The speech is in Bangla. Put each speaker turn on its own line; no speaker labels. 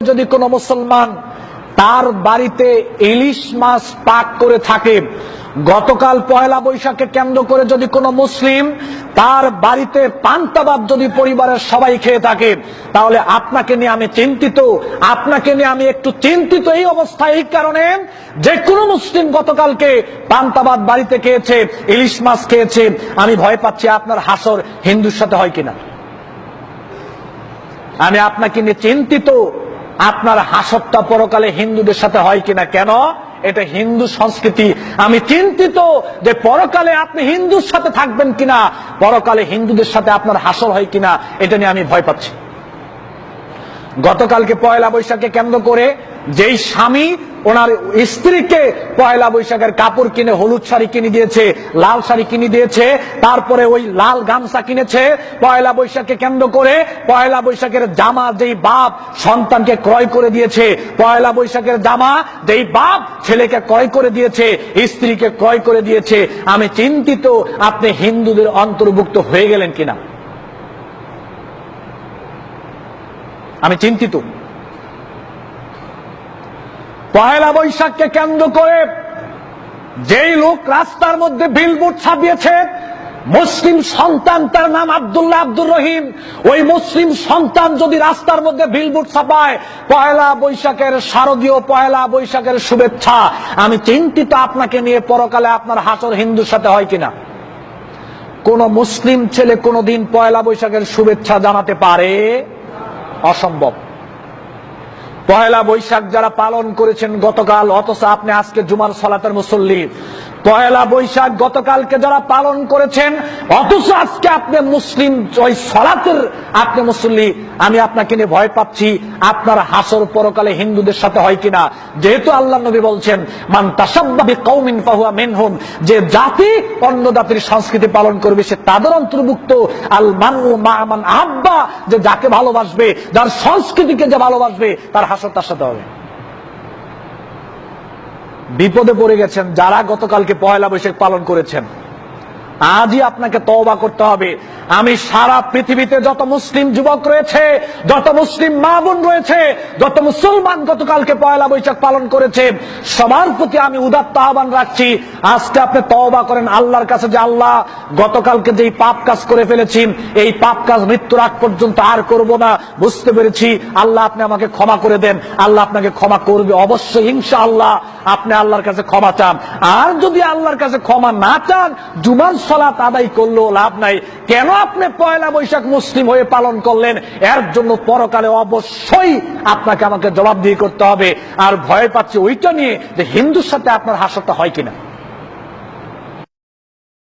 যদি কোনো মুসলমান তার বাড়িতে ইলিশ মাছ পাক করে থাকে, গতকাল পয়লা বৈশাখকে কেন্দ্র করে যদি কোনো মুসলিম তার বাড়িতে পান্তাভাত যদি পরিবারের সবাই খেয়ে থাকে, তাহলে আপনাকে নিয়ে আমি চিন্তিত, আপনাকে নিয়ে আমি একটু চিন্তিত। এই অবস্থা এই কারণে যে কোনো মুসলিম গতকালকে পান্তাভাত বাড়িতে খেয়েছে, ইলিশ মাছ খেয়েছে, আমি ভয় পাচ্ছি আপনার হাসর হিন্দুর সাথে হয় কিনা। আমি আপনাকে নিয়ে চিন্তিত, আপনার হাসরটা পরকালে হিন্দুদের সাথে হয় কিনা। কেন? এটা হিন্দু সংস্কৃতি। আমি চিন্তিত যে পরকালে আপনি হিন্দুর সাথে থাকবেন কিনা, পরকালে হিন্দুদের সাথে আপনার হাসর হয় কিনা, এটা নিয়ে আমি ভয় পাচ্ছি। গতকালকে পয়লা বৈশাখকে কেন্দ্র করে যেই স্বামী ওনার স্ত্রীকে পয়লা বৈশাখের কাপড় কিনে, হলুদ শাড়ি কিনে দিয়েছে, লাল শাড়ি কিনে দিয়েছে, তারপরে ওই লাল গামছা কিনেছে, পয়লা বৈশাখকে কেন্দ্র করে পয়লা বৈশাখের জামা যেই বাপ সন্তানকে ক্রয় করে দিয়েছে, পয়লা বৈশাখের জামা যেই বাপ ছেলেকে ক্রয় করে দিয়েছে, স্ত্রীকে ক্রয় করে দিয়েছে, আমি চিন্তিত আপনি হিন্দুদের অন্তর্ভুক্ত হয়ে গেলেন কিনা। আমি চিন্তিত। পয়লা বৈশাখকে কেন্দ্র করে যেই লোক রাস্তার মধ্যে বিলবোর্ড ছাপিয়েছে, মুসলিম সন্তান, তার নাম আব্দুল্লাহ আব্দুর রহিম, ওই মুসলিম সন্তান যদি রাস্তার মধ্যে বিলবোর্ড ছাপায় পয়লা বৈশাখের শারদীয় পয়লা বৈশাখের শুভেচ্ছা, আমি চিন্তিত আপনাকে নিয়ে পরকালে আপনার হাসর হিন্দুর সাথে হয় কিনা। কোন মুসলিম ছেলে কোনদিন পয়লা বৈশাখের শুভেচ্ছা জানাতে পারে? অসম্ভব। পয়লা বৈশাখ যারা পালন করেছেন গতকাল, অথচ আপনি আজকে জুমার সালাতের মুসল্লি। পয়লা বৈশাখ গতকালকে যারা পালন করেছেন, অথচ আজকে আপনি মুসলিম, ওই সালাতের আপনি মুসল্লি। আমি আপনাকে নিয়ে ভয় পাচ্ছি আপনার হাসর পরকালে হিন্দুদের সাথে হয় কিনা। যেহেতু আল্লাহ নবী বলছেন, মান তাশাব্বাহা বিকাউমিন ফাহুয়া মিনহুম, যে জাতি অন্য জাতির সংস্কৃতি পালন করবে সে তাদের অন্তর্ভুক্ত। আল মানউ মা মান আহাব্বা, যে যাকে ভালোবাসবে, যার সংস্কৃতিকে যে ভালোবাসবে, তার হাসর তার সাথে হবে। বিপদে পড়ে গেছেন যারা গতকালকে পয়লা বৈশাখ পালন করেছেন। আজই আপনাকে তওবা করতে হবে। আমি সারা পৃথিবীতে যত মুসলিম যুবক রয়েছে, যত মুসলিম মা বোন রয়েছে, যত মুসলমান গতকালকে পয়লা বৈশাখ পালন করেছে, সবার প্রতি আমি উদাত্ত আহ্বান রাখছি, আজকে আপনি তওবা করেন আল্লাহর কাছে, যে আল্লাহ, গতকালকে যেই পাপ কাজ করে ফেলেছি, এই পাপ কাজ মৃত্যুর আগ পর্যন্ত আর করব না, বুঝতে পেরেছি, আল্লাহ আপনি আমাকে ক্ষমা করে দেন। আল্লাহ আপনাকে ক্ষমা করবে অবশ্যই, ইনশাআল্লাহ। আপনি আল্লাহর কাছে ক্ষমা চান। আর যদি আল্লাহর কাছে ক্ষমা না চান, জুমার সালাত আদায় করলেও লাভ নাই। কেন আপনি পয়লা বৈশাখ মুসলিম হয়ে পালন করলেন, এর জন্য পরকালে অবশ্যই আপনাকে আমাকে জবাবদিহি করতে হবে। আর ভয় পাচ্ছি ওইটা নিয়ে যে হিন্দুর সাথে আপনার হাসরটা হয় কিনা।